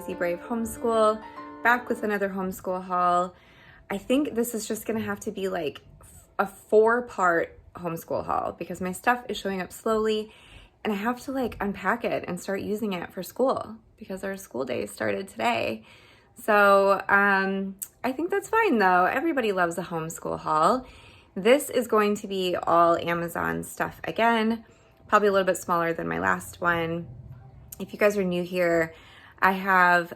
Crazy Brave Homeschool, back with another homeschool haul. I think this is just gonna have to be like a 4-part homeschool haul because my stuff is showing up slowly and I have to like unpack it and start using it for school because our school day started today. So I think that's fine though. Everybody loves a homeschool haul. This is going to be all Amazon stuff again, probably a little bit smaller than my last one. If you guys are new here, I have 2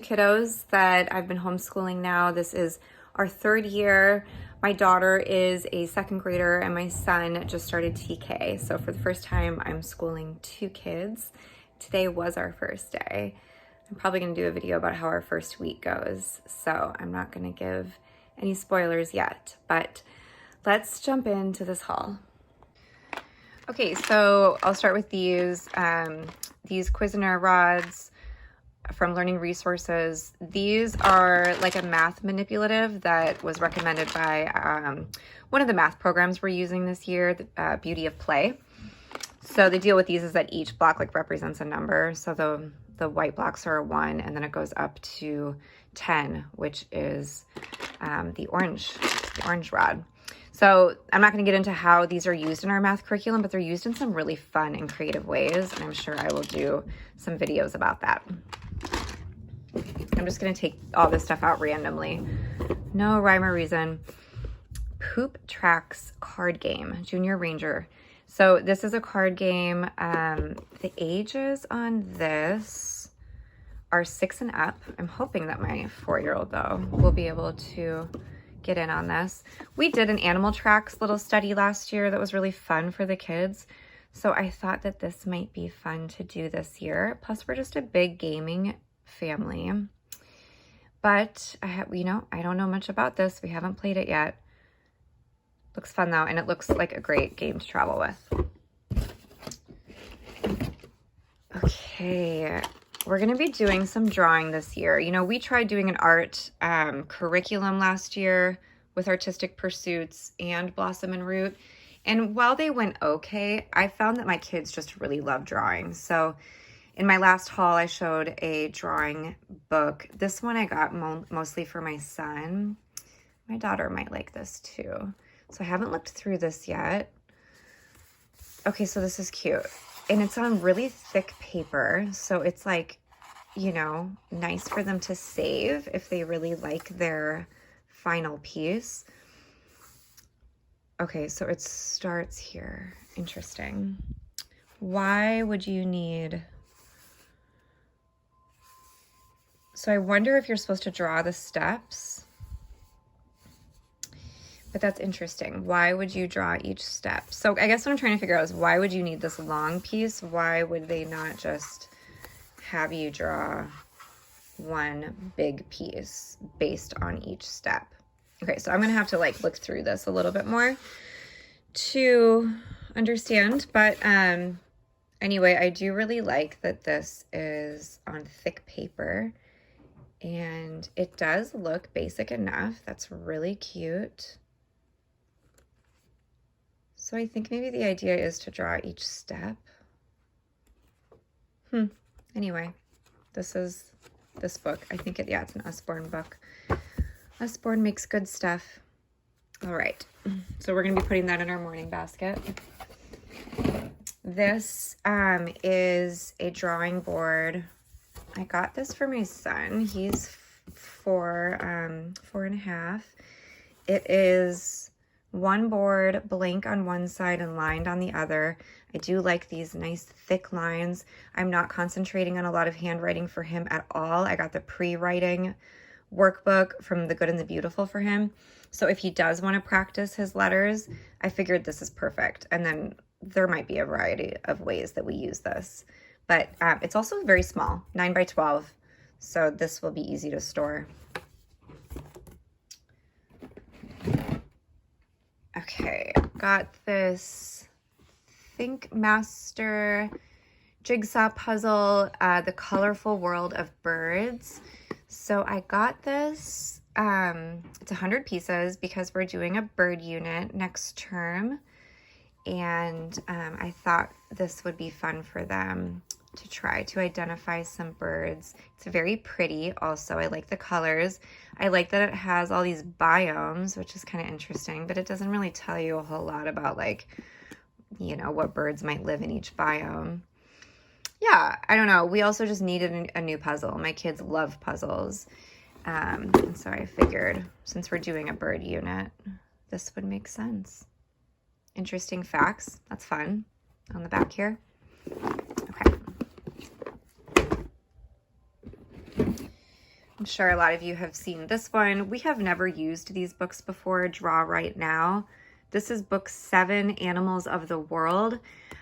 kiddos that I've been homeschooling now. This is our 3rd year. My daughter is a 2nd grader and my son just started TK. So for the first time, I'm schooling 2 kids. Today was our first day. I'm probably gonna do a video about how our first week goes. So I'm not gonna give any spoilers yet, but let's jump into this haul. Okay, so I'll start with these Cuisinart rods from Learning Resources. These are like a math manipulative that was recommended by one of the math programs we're using this year, the Beauty of Play. So the deal with these is that each block like represents a number. So the white blocks are a 1, and then it goes up to 10, which is the orange rod. So I'm not going to get into how these are used in our math curriculum, but they're used in some really fun and creative ways, and I'm sure I will do some videos about that. I'm just going to take all this stuff out randomly. No rhyme or reason. Poop Tracks card game, Junior Ranger. So this is a card game. The ages on this are 6 and up. I'm hoping that my 4-year-old though will be able to get in on this. We did an Animal Tracks little study last year that was really fun for the kids. So I thought that this might be fun to do this year. Plus we're just a big gaming family. But I don't know much about this. We haven't played it yet. Looks fun though, and it looks like a great game to travel with. Okay, we're gonna be doing some drawing this year. You know, we tried doing an art curriculum last year with Artistic Pursuits and Blossom and Root. And while they went okay, I found that my kids just really love drawing. So in my last haul, I showed a drawing book. This one I got mostly for my son. My daughter might like this too. So I haven't looked through this yet. Okay, so this is cute. And it's on really thick paper. So it's like, you know, nice for them to save if they really like their final piece. Okay, so it starts here. Interesting. Why would you need... So I wonder if you're supposed to draw the steps. But that's interesting. Why would you draw each step? So I guess what I'm trying to figure out is why would you need this long piece? Why would they not just have you draw one big piece based on each step? Okay, so I'm gonna have to like look through this a little bit more to understand. But anyway, I do really like that this is on thick paper and it does look basic enough. That's really cute. So I think maybe the idea is to draw each step. Anyway, this is this book. I think yeah, it's an Usborne book. Usborne makes good stuff. All right, so we're gonna be putting that in our morning basket. This is a drawing board. I got this for my son. He's 4.5. It is one board, blank on one side and lined on the other. I do like these nice thick lines. I'm not concentrating on a lot of handwriting for him at all. I got the pre-writing workbook from The Good and the Beautiful for him. So if he does want to practice his letters, I figured this is perfect. And then there might be a variety of ways that we use this. But it's also very small, 9 by 12. So this will be easy to store. Okay, got this Think Master jigsaw puzzle, The Colorful World of Birds. So I got this, it's 100 pieces because we're doing a bird unit next term. And I thought this would be fun for them to try to identify some birds. It's very pretty also. I like the colors. I like that it has all these biomes, which is kind of interesting, but it doesn't really tell you a whole lot about, like, you know, what birds might live in each biome. Yeah, I don't know. We also just needed a new puzzle. My kids love puzzles. And so I figured, since we're doing a bird unit, this would make sense. Interesting facts. That's fun. On the back here. Okay. I'm sure a lot of you have seen this one. We have never used these books before, Draw Right Now. This is book 7, Animals of the World.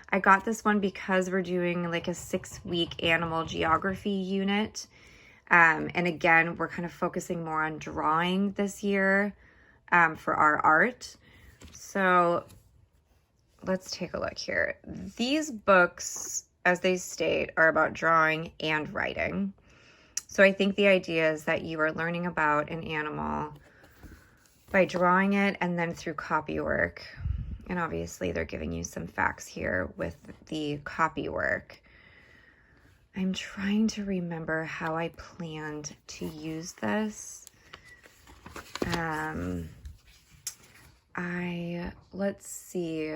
I got this one because we're doing like a 6-week animal geography unit. And again, we're kind of focusing more on drawing this year for our art. So let's take a look here. These books, as they state, are about drawing and writing. So I think the idea is that you are learning about an animal by drawing it and then through copy work. And obviously they're giving you some facts here with the copy work. I'm trying to remember how I planned to use this. Let's see.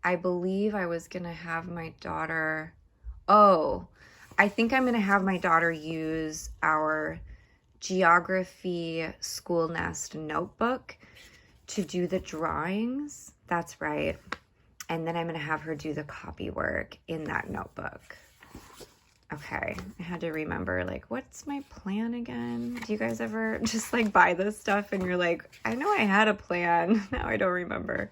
I believe I was gonna have my daughter, I think I'm gonna have my daughter use our geography school nest notebook to do the drawings. That's right. And then I'm gonna have her do the copy work in that notebook. Okay, I had to remember, like, what's my plan again? Do you guys ever just like buy this stuff and you're like, I know I had a plan, now I don't remember.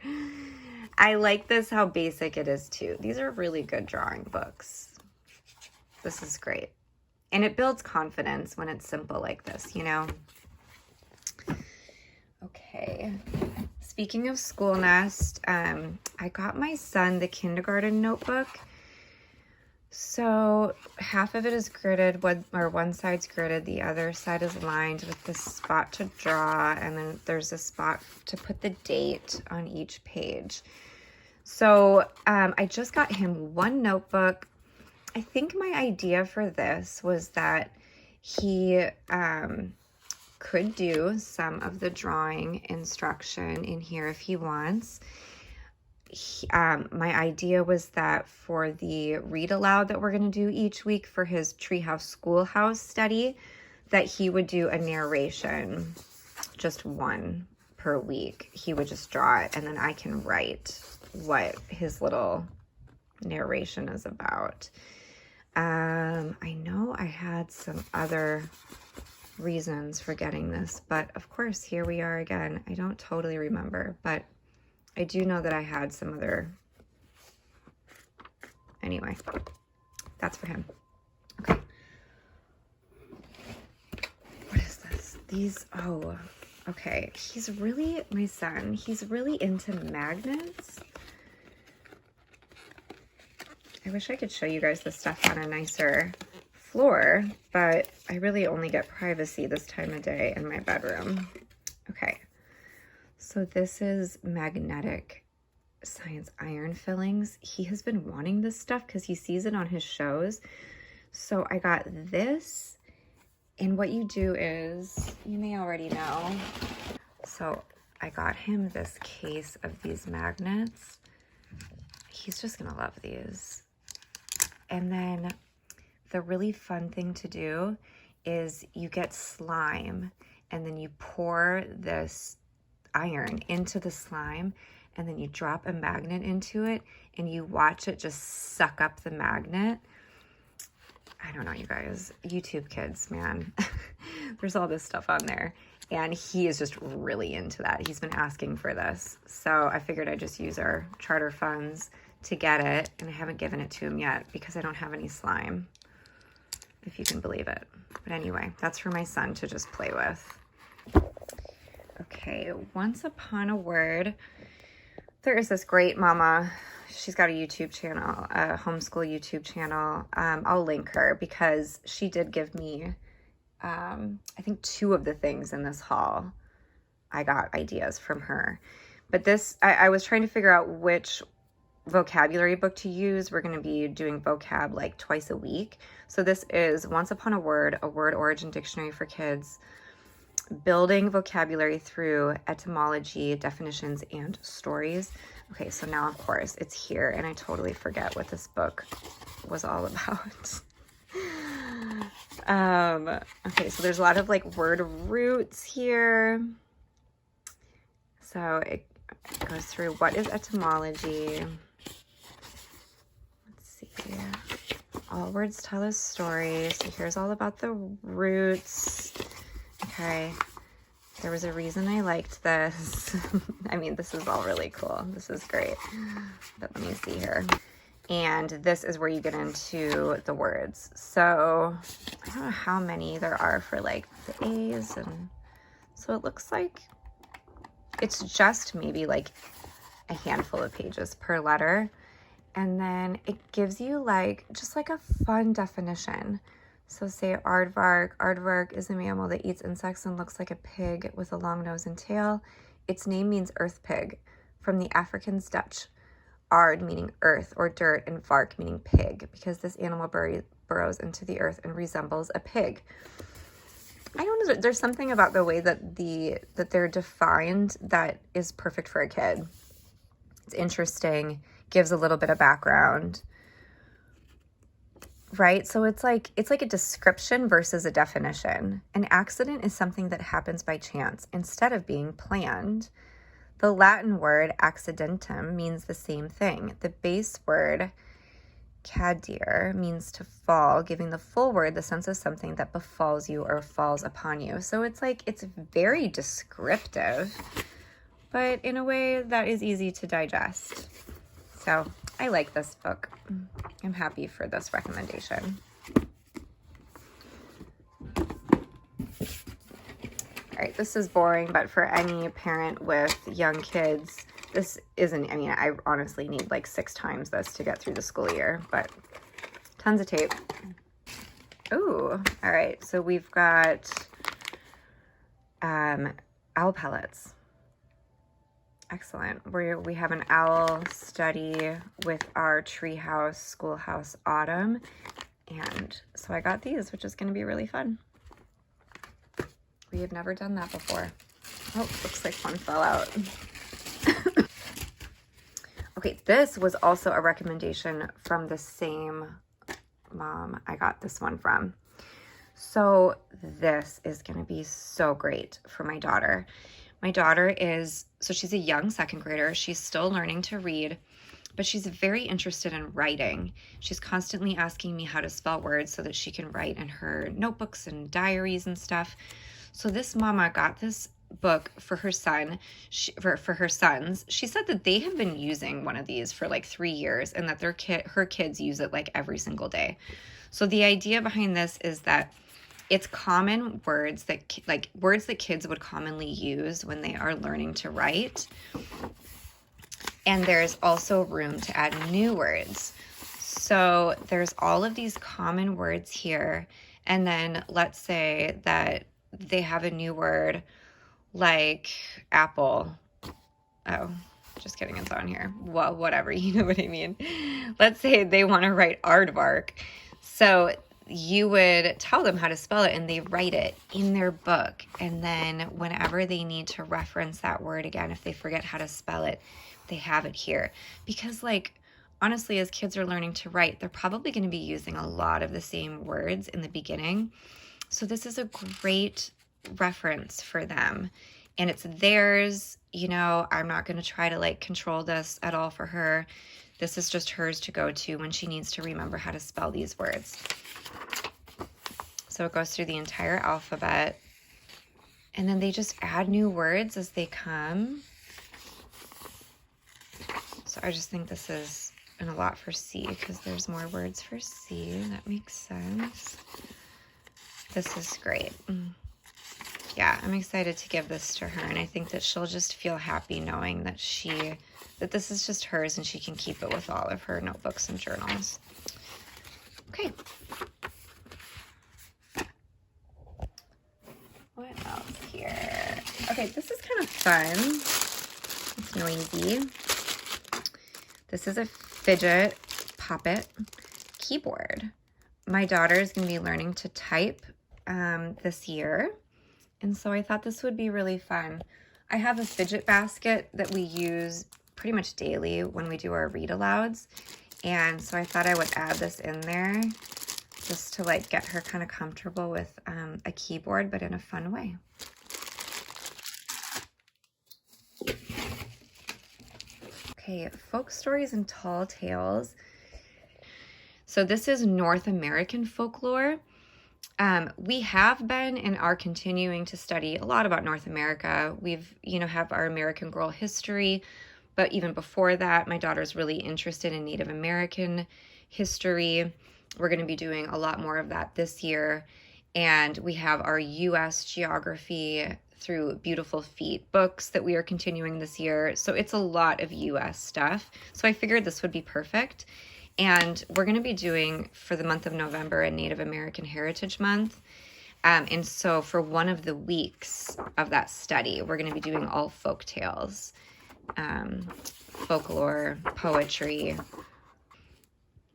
I like this, how basic it is too. These are really good drawing books. This is great. And it builds confidence when it's simple like this, you know? Okay. Speaking of school nest, I got my son the kindergarten notebook. So half of it is gridded, one side's gridded, the other side is lined with this spot to draw, and then there's a spot to put the date on each page. So I just got him one notebook. I think my idea for this was that he could do some of the drawing instruction in here if he wants. My idea was that for the read aloud that we're going to do each week for his Treehouse Schoolhouse study, that he would do a narration, just one per week. He would just draw it, and then I can write what his little narration is about. I know I had some other reasons for getting this, but of course, here we are again. I don't totally remember, but I do know that I had some other, anyway, that's for him. Okay. What is this? These, okay. He's really, my son, he's really into magnets. I wish I could show you guys this stuff on a nicer floor, but I really only get privacy this time of day in my bedroom. Okay. So this is magnetic science iron fillings. He has been wanting this stuff because he sees it on his shows. So I got this, and what you do is, you may already know. So I got him this case of these magnets. He's just gonna love these. And then the really fun thing to do is you get slime, and then you pour this iron into the slime, and then you drop a magnet into it, and you watch it just suck up the magnet. I don't know, you guys, YouTube kids, man. There's all this stuff on there, and he is just really into that. He's been asking for this, so I figured I'd just use our charter funds to get it, and I haven't given it to him yet because I don't have any slime, if you can believe it. But anyway, that's for my son to just play with. Okay, Once Upon a Word. There is this great mama. She's got a YouTube channel, a homeschool YouTube channel. I'll link her because she did give me, I think 2 of the things in this haul. I got ideas from her. But this, I was trying to figure out which vocabulary book to use. We're going to be doing vocab like twice a week. So this is Once Upon a Word Origin Dictionary for Kids, building vocabulary through etymology, definitions, and stories. Okay, so now of course it's here, and I totally forget what this book was all about. Okay, so there's a lot of like word roots here. So it goes through what is etymology. Let's see. All words tell a story. So here's all about the roots. Okay. There was a reason I liked this. I mean, this is all really cool. This is great. But let me see here. And this is where you get into the words. So I don't know how many there are for like the A's. And so it looks like it's just maybe like a handful of pages per letter. And then it gives you like, just like a fun definition. So say aardvark. Aardvark is a mammal that eats insects and looks like a pig with a long nose and tail. Its name means earth pig, from the Afrikaans Dutch. Aard meaning earth or dirt, and vark meaning pig, because this animal burrows into the earth and resembles a pig. I don't know, there's something about the way that they're defined that is perfect for a kid. It's interesting, gives a little bit of background. Right? So it's like a description versus a definition. An accident is something that happens by chance instead of being planned. The Latin word accidentum means the same thing. The base word cadere means to fall, giving the full word the sense of something that befalls you or falls upon you. So it's like, it's very descriptive, but in a way that is easy to digest. So I like this book. I'm happy for this recommendation. All right, this is boring, but for any parent with young kids, this isn't, I mean, I honestly need like 6 times this to get through the school year, but tons of tape. Ooh, all right, so we've got owl pellets. Excellent. We have an owl study with our treehouse, schoolhouse, autumn. And so I got these, which is going to be really fun. We have never done that before. Oh, looks like one fell out. Okay, this was also a recommendation from the same mom I got this one from. So this is going to be so great for my daughter. My daughter she's a young 2nd grader. She's still learning to read, but she's very interested in writing. She's constantly asking me how to spell words so that she can write in her notebooks and diaries and stuff. So this mama got this book for her son, for her sons. She said that they have been using one of these for like 3 years, and that her kids use it like every single day. So the idea behind this is that it's common words words that kids would commonly use when they are learning to write. And there's also room to add new words. So there's all of these common words here. And then let's say that they have a new word like apple. Oh, just kidding, it's on here. Well, whatever, you know what I mean. Let's say they want to write aardvark. So you would tell them how to spell it, and they write it in their book. And then whenever they need to reference that word again, if they forget how to spell it, they have it here. Because like, honestly, as kids are learning to write, they're probably going to be using a lot of the same words in the beginning. So this is a great reference for them. And it's theirs. You know, I'm not going to try to like control this at all for her. This is just hers to go to when she needs to remember how to spell these words. So it goes through the entire alphabet. And then they just add new words as they come. So I just think this is a lot for C, because there's more words for C. That makes sense. This is great. Yeah, I'm excited to give this to her, and I think that she'll just feel happy knowing that that this is just hers and she can keep it with all of her notebooks and journals. Okay. What else here? Okay, this is kind of fun. It's noisy. This is a fidget poppet keyboard. My daughter is going to be learning to type this year, and so I thought this would be really fun. I have a fidget basket that we use pretty much daily when we do our read alouds, and so I thought I would add this in there just to like get her kind of comfortable with a keyboard, but in a fun way. Okay, folk stories and tall tales. So this is North American folklore. We have been and are continuing to study a lot about North America. We've, have our American Girl history, but even before that, my daughter's really interested in Native American history. We're going to be doing a lot more of that this year. And we have our U.S. geography through Beautiful Feet books that we are continuing this year. So it's a lot of U.S. stuff. So I figured this would be perfect. And we're going to be doing, for the month of November, a Native American Heritage Month. And so for one of the weeks of that study, we're going to be doing all folk tales, folklore, poetry.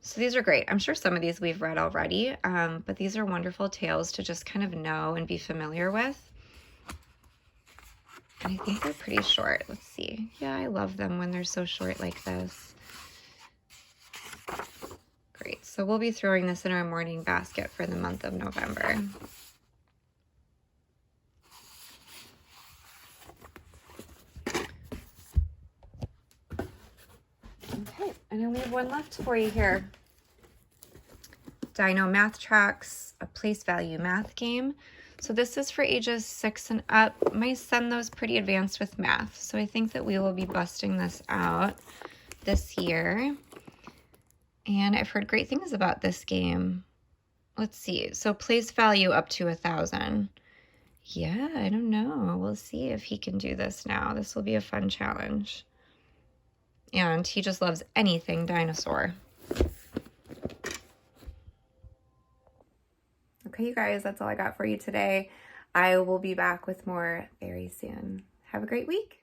So these are great. I'm sure some of these we've read already, but these are wonderful tales to just kind of know and be familiar with. And I think they're pretty short. Let's see. Yeah, I love them when they're so short like this. Great. So we'll be throwing this in our morning basket for the month of November. Okay, and I leave one left for you here. Dino Math Tracks, a place value math game. So this is for ages 6 and up. My son, though, is pretty advanced with math, so I think that we will be busting this out this year. And I've heard great things about this game. Let's see. So place value up to 1,000. Yeah, I don't know. We'll see if he can do this now. This will be a fun challenge. And he just loves anything dinosaur. Okay, you guys, that's all I got for you today. I will be back with more very soon. Have a great week.